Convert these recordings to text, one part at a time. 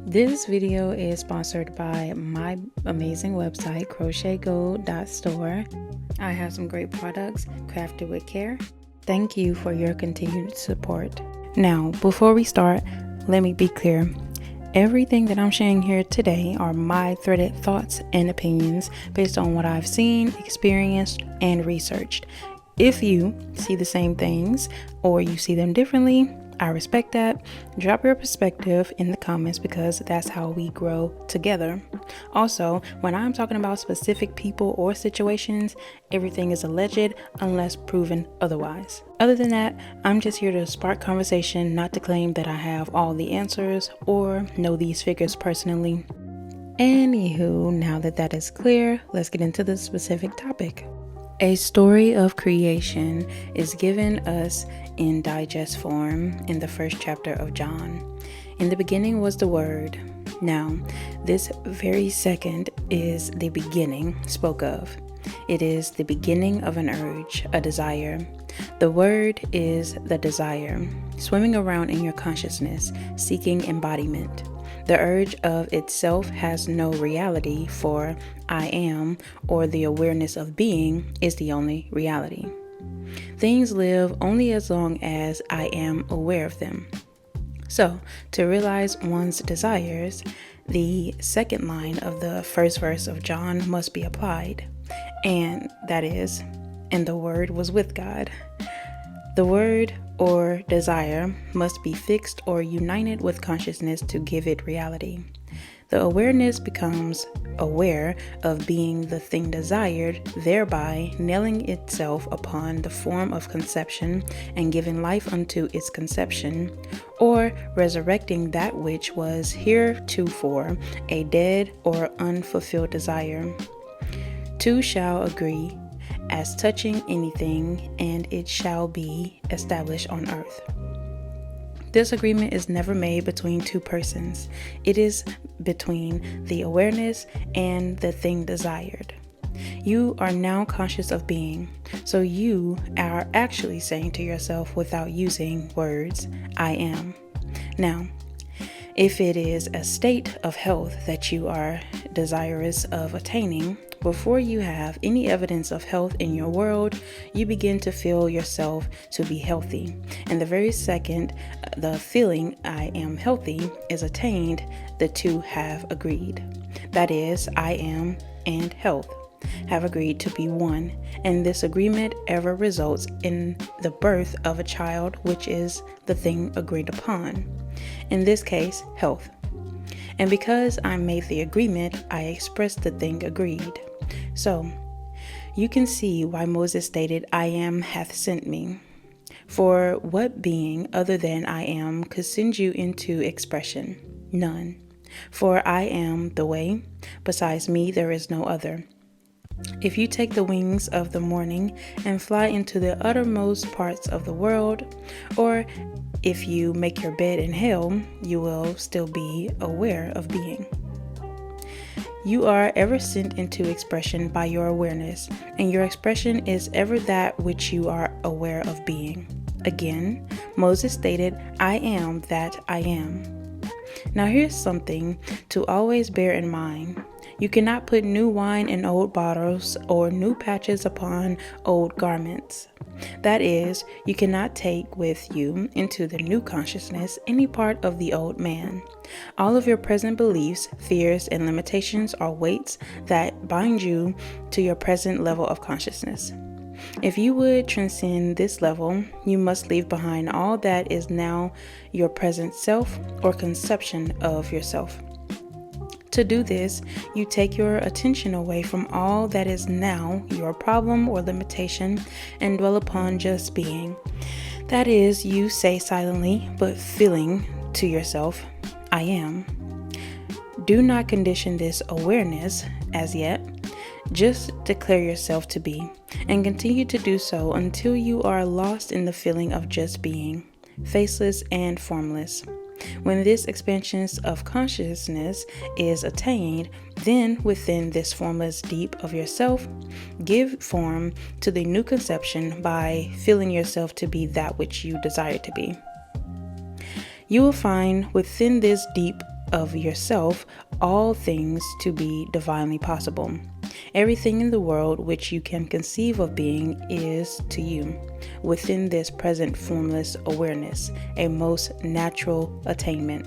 This video is sponsored by my amazing website, CrochetGold.store. I have some great products crafted with care. Thank you for your continued support. Now, before we start, let me be clear. Everything that I'm sharing here today are my threaded thoughts and opinions based on what I've seen, experienced, and researched. If you see the same things or you see them differently, I respect that. Drop your perspective in the comments because that's how we grow together. Also, when I'm talking about specific people or situations, everything is alleged unless proven otherwise. Other than that, I'm just here to spark conversation, not to claim that I have all the answers or know these figures personally. Anywho, now that that is clear, let's get into the specific topic. A story of creation is given us in digest form in the first chapter of John. In the beginning was the Word. Now, this very second is the beginning spoke of. It is the beginning of an urge, a desire. The Word is the desire, swimming around in your consciousness, seeking embodiment. The urge of itself has no reality, for I am, or the awareness of being, is the only reality. Things live only as long as I am aware of them. So, to realize one's desires, the second line of the first verse of John must be applied, and that is, and the Word was with God. The word or desire must be fixed or united with consciousness to give it reality. The awareness becomes aware of being the thing desired, thereby nailing itself upon the form of conception and giving life unto its conception, or resurrecting that which was heretofore a dead or unfulfilled desire. Two shall agree as touching anything, and it shall be established on earth. This agreement is never made between two persons. It is between the awareness and the thing desired. You are now conscious of being, so you are actually saying to yourself without using words, I am. Now, if it is a state of health that you are desirous of attaining, before you have any evidence of health in your world, you begin to feel yourself to be healthy. And the very second the feeling I am healthy is attained, the two have agreed. That is, I am and health have agreed to be one, and this agreement ever results in the birth of a child, which is the thing agreed upon. In this case, health. And because I made the agreement, I expressed the thing agreed. So, you can see why Moses stated, I am hath sent me. For what being other than I am could send you into expression? None. For I am the way. Besides me, there is no other. If you take the wings of the morning and fly into the uttermost parts of the world, or if you make your bed in hell, you will still be aware of being. You are ever sent into expression by your awareness, and your expression is ever that which you are aware of being. Again, Moses stated, I am that I am. Now here's something to always bear in mind. You cannot put new wine in old bottles or new patches upon old garments. That is, you cannot take with you into the new consciousness any part of the old man. All of your present beliefs, fears, and limitations are weights that bind you to your present level of consciousness. If you would transcend this level, you must leave behind all that is now your present self or conception of yourself. To do this, you take your attention away from all that is now your problem or limitation and dwell upon just being. That is, you say silently but feeling to yourself, I am. Do not condition this awareness as yet. Just declare yourself to be, and continue to do so until you are lost in the feeling of just being, faceless and formless. When this expansion of consciousness is attained, then within this formless deep of yourself, give form to the new conception by feeling yourself to be that which you desire to be. You will find within this deep of yourself all things to be divinely possible. Everything in the world which you can conceive of being is to you, within this present formless awareness, a most natural attainment.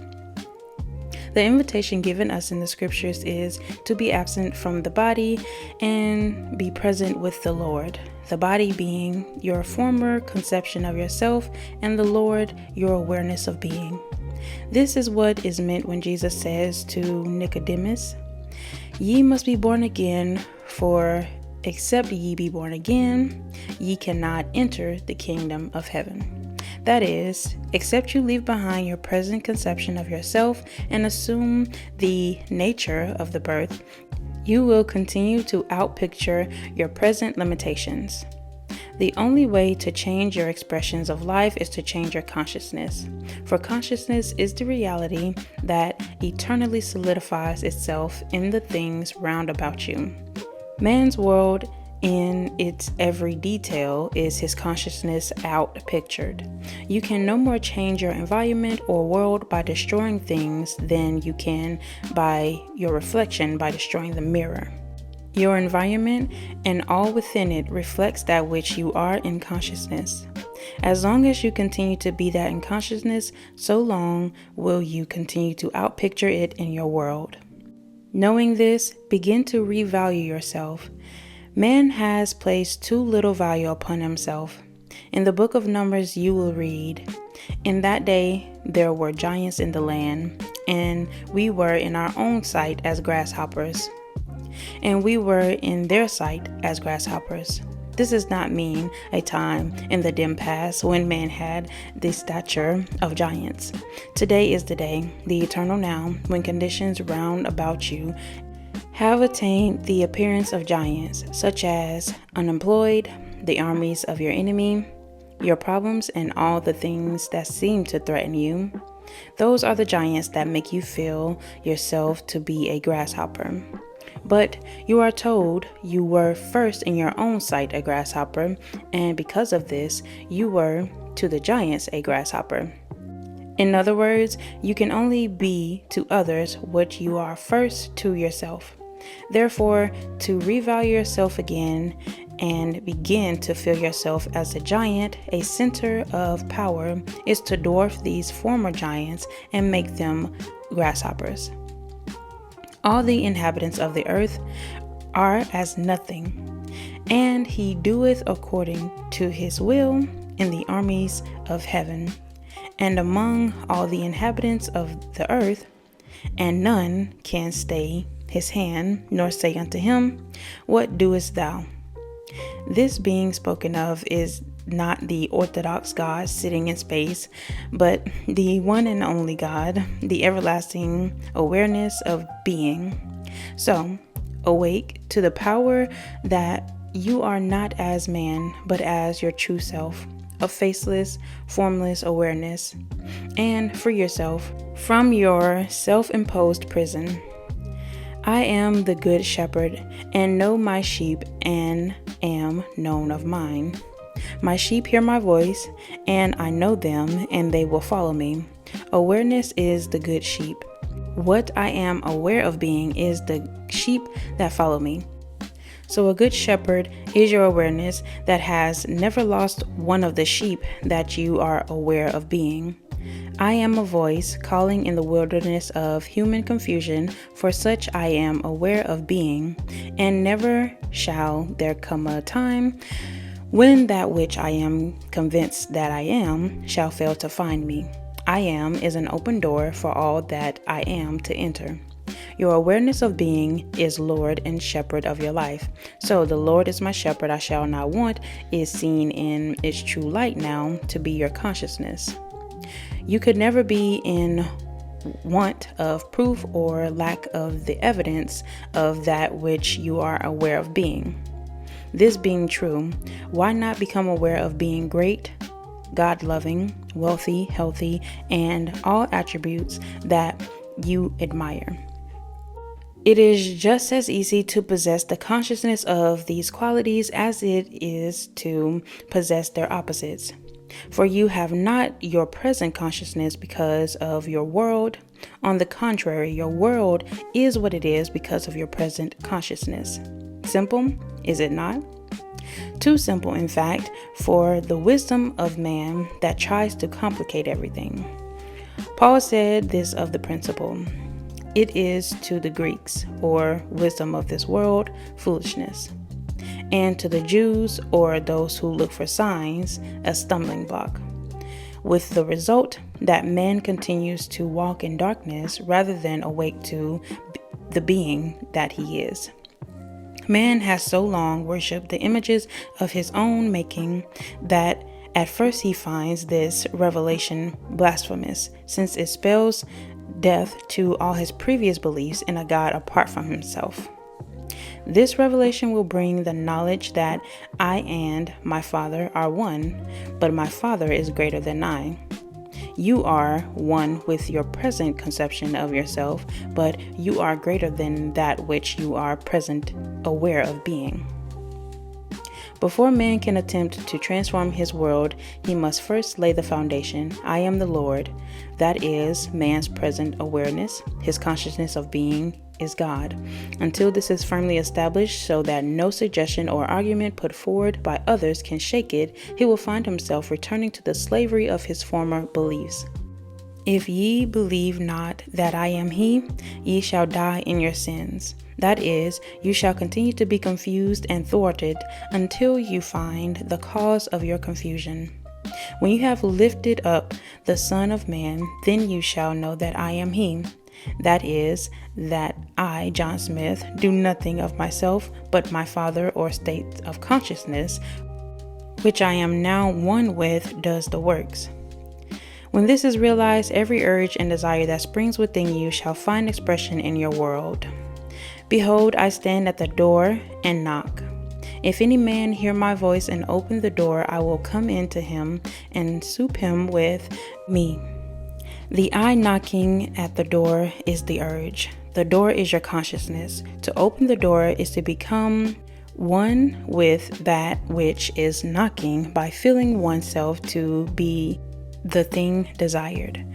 The invitation given us in the scriptures is to be absent from the body and be present with the Lord. The body being your former conception of yourself, and the Lord your awareness of being. This is what is meant when Jesus says to Nicodemus, "Ye must be born again, for except ye be born again, ye cannot enter the kingdom of heaven." That is, except you leave behind your present conception of yourself and assume the nature of the birth, you will continue to outpicture your present limitations. The only way to change your expressions of life is to change your consciousness. For consciousness is the reality that eternally solidifies itself in the things round about you. Man's world in its every detail is his consciousness outpictured. You can no more change your environment or world by destroying things than you can by your reflection by destroying the mirror. Your environment and all within it reflects that which you are in consciousness. As long as you continue to be that in consciousness, so long will you continue to outpicture it in your world. Knowing this, begin to revalue yourself. Man has placed too little value upon himself. In the book of Numbers, you will read, "In that day there were giants in the land, and we were in our own sight as grasshoppers, and we were in their sight as grasshoppers." This does not mean a time in the dim past when man had the stature of giants. Today is the day, the eternal now, when conditions round about you have attained the appearance of giants, such as unemployed, the armies of your enemy, your problems, and all the things that seem to threaten you. Those are the giants that make you feel yourself to be a grasshopper. But you are told you were first in your own sight a grasshopper, and because of this, you were to the giants a grasshopper. In other words, you can only be to others what you are first to yourself. Therefore, to revalue yourself again and begin to feel yourself as a giant, a center of power, is to dwarf these former giants and make them grasshoppers. All the inhabitants of the earth are as nothing, and he doeth according to his will in the armies of heaven, and among all the inhabitants of the earth, and none can stay his hand, nor say unto him, "What doest thou?" This being spoken of is not the orthodox God sitting in space, but the one and only God, the everlasting awareness of being. So, awake to the power that you are not as man, but as your true self, a faceless, formless awareness, and free yourself from your self-imposed prison. I am the good shepherd, and know my sheep, and am known of mine. My sheep hear my voice, and I know them, and they will follow me. Awareness is the good sheep. What I am aware of being is the sheep that follow me. So a good shepherd is your awareness that has never lost one of the sheep that you are aware of being. I am a voice calling in the wilderness of human confusion, for such I am aware of being, and never shall there come a time when that which I am convinced that I am shall fail to find me. I am is an open door for all that I am to enter. Your awareness of being is Lord and shepherd of your life. So the Lord is my shepherd, I shall not want is seen in its true light now to be your consciousness. You could never be in want of proof or lack of the evidence of that which you are aware of being. This being true, why not become aware of being great, God-loving, wealthy, healthy, and all attributes that you admire? It is just as easy to possess the consciousness of these qualities as it is to possess their opposites. For you have not your present consciousness because of your world, On the contrary, your world is what it is because of your present consciousness. Simple, is it not? Too simple, in fact, for the wisdom of man that tries to complicate everything. Paul said this of the principle: it is to the Greeks, or wisdom of this world, foolishness, and to the Jews, or those who look for signs, a stumbling block, with the result that man continues to walk in darkness rather than awake to the being that he is. Man has so long worshipped the images of his own making that at first he finds this revelation blasphemous, since it spells death to all his previous beliefs in a God apart from himself. This revelation will bring the knowledge that I and my Father are one, but my Father is greater than I. You are one with your present conception of yourself, but you are greater than that which you are present aware of being. Before man can attempt to transform his world, he must first lay the foundation, I am the Lord. That is man's present awareness, his consciousness of being is God. Until this is firmly established so that no suggestion or argument put forward by others can shake it, he will find himself returning to the slavery of his former beliefs. If ye believe not that I am he, ye shall die in your sins. That is, you shall continue to be confused and thwarted until you find the cause of your confusion. When you have lifted up the Son of Man, then you shall know that I am he. That is, that I, John Smith, do nothing of myself, but my Father or state of consciousness, which I am now one with, does the works. When this is realized, every urge and desire that springs within you shall find expression in your world. Behold, I stand at the door and knock. If any man hear my voice and open the door, I will come in to him and sup him with me. The I knocking at the door is the urge. The door is your consciousness. To open the door is to become one with that which is knocking by feeling oneself to be the thing desired.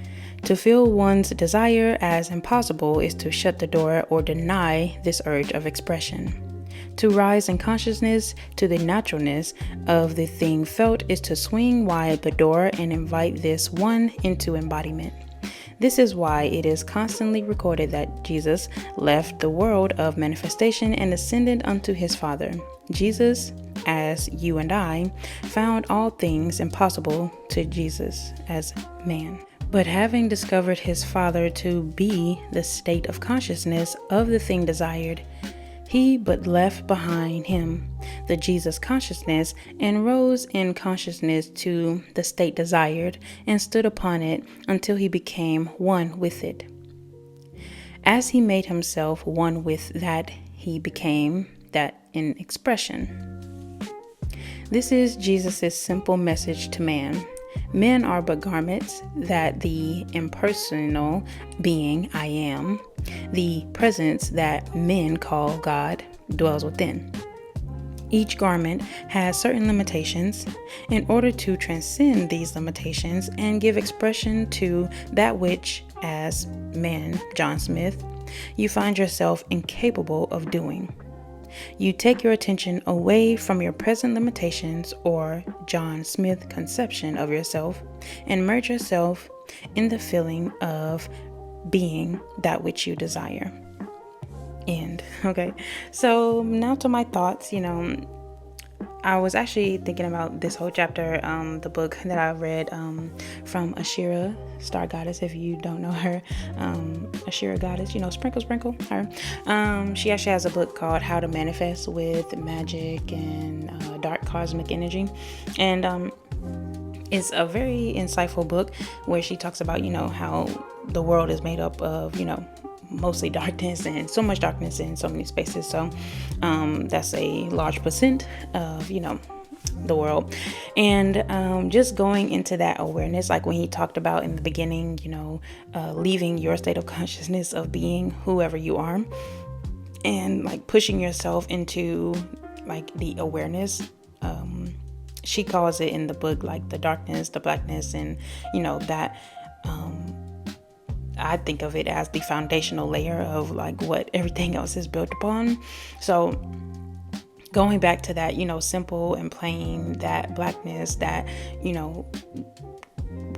To feel one's desire as impossible is to shut the door or deny this urge of expression. To rise in consciousness to the naturalness of the thing felt is to swing wide the door and invite this one into embodiment. This is why it is constantly recorded that Jesus left the world of manifestation and ascended unto his Father. Jesus, as you and I, found all things impossible to Jesus as man. But having discovered his Father to be the state of consciousness of the thing desired, he but left behind him the Jesus consciousness and rose in consciousness to the state desired and stood upon it until he became one with it. As he made himself one with that, he became that in expression. This is Jesus' simple message to man. Men are but garments that the impersonal being I am, the presence that men call God, dwells within. Each garment has certain limitations. In order to transcend these limitations and give expression to that which, as man, John Smith, you find yourself incapable of doing, you take your attention away from your present limitations or John Smith conception of yourself and merge yourself in the feeling of being that which you desire. End. Okay. So now to my thoughts. I was actually thinking about this whole chapter, the book that I read from Ashira, Star Goddess, if you don't know her. Ashira Goddess, sprinkle her. She actually has a book called How to Manifest with Magic and Dark Cosmic Energy. And it's a very insightful book where she talks about, how the world is made up of, mostly darkness and so much darkness in so many spaces. So that's a large percent of, the world. And just going into that awareness, like when he talked about in the beginning, leaving your state of consciousness of being whoever you are and like pushing yourself into like the awareness. She calls it in the book like the darkness, the blackness, and that I think of it as the foundational layer of like what everything else is built upon. So going back to that, simple and plain, that blackness, that,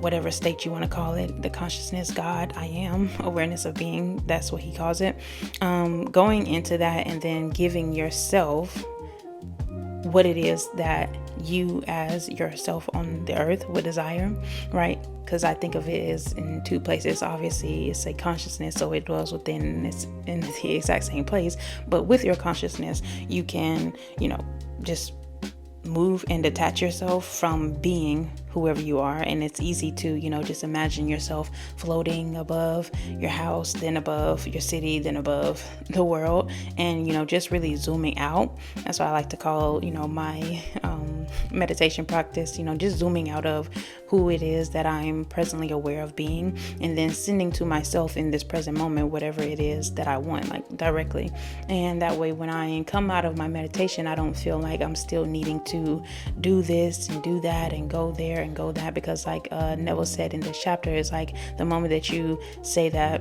whatever state you want to call it, the consciousness, God, I am, awareness of being, that's what he calls it. Going into that and then giving yourself what it is that you as yourself on the earth would desire, right? Because I think of it as in two places. Obviously, it's a consciousness, so it dwells within, it's in the exact same place. But with your consciousness, you can, just move and detach yourself from being whoever you are. And it's easy to, just imagine yourself floating above your house, then above your city, then above the world, and, just really zooming out. That's what I like to call, my meditation practice, just zooming out of who it is that I'm presently aware of being, and then sending to myself in this present moment whatever it is that I want, like directly. And that way, when I come out of my meditation, I don't feel like I'm still needing to do this and do that and go there and go that, because like Neville said in this chapter, it's like the moment that you say that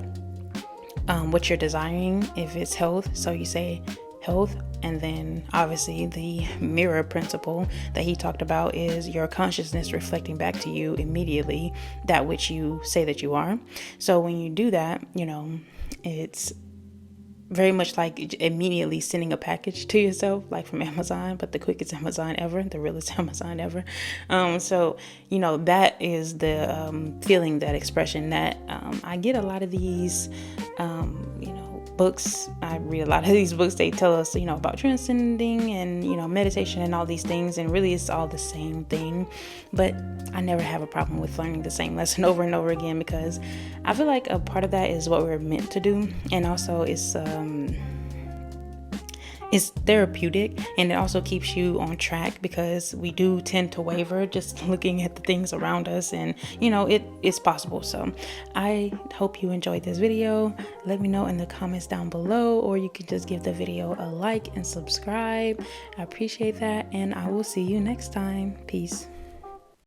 what you're desiring, if it's health, so you say health, and then obviously the mirror principle that he talked about is your consciousness reflecting back to you immediately that which you say that you are. So when you do that, it's very much like immediately sending a package to yourself, like from Amazon, but the quickest Amazon ever, the realest Amazon ever. So, that is the feeling, that expression that I get a lot of these, books. I read a lot of these books. They tell us, about transcending and, meditation and all these things. And really it's all the same thing. But I never have a problem with learning the same lesson over and over again, because I feel like a part of that is what we're meant to do. And also it's therapeutic, and it also keeps you on track, because we do tend to waver just looking at the things around us, and it's possible. So I hope you enjoyed this video. Let me know in the comments down below, or you can just give the video a like and subscribe. I appreciate that, and I will see you next time. Peace.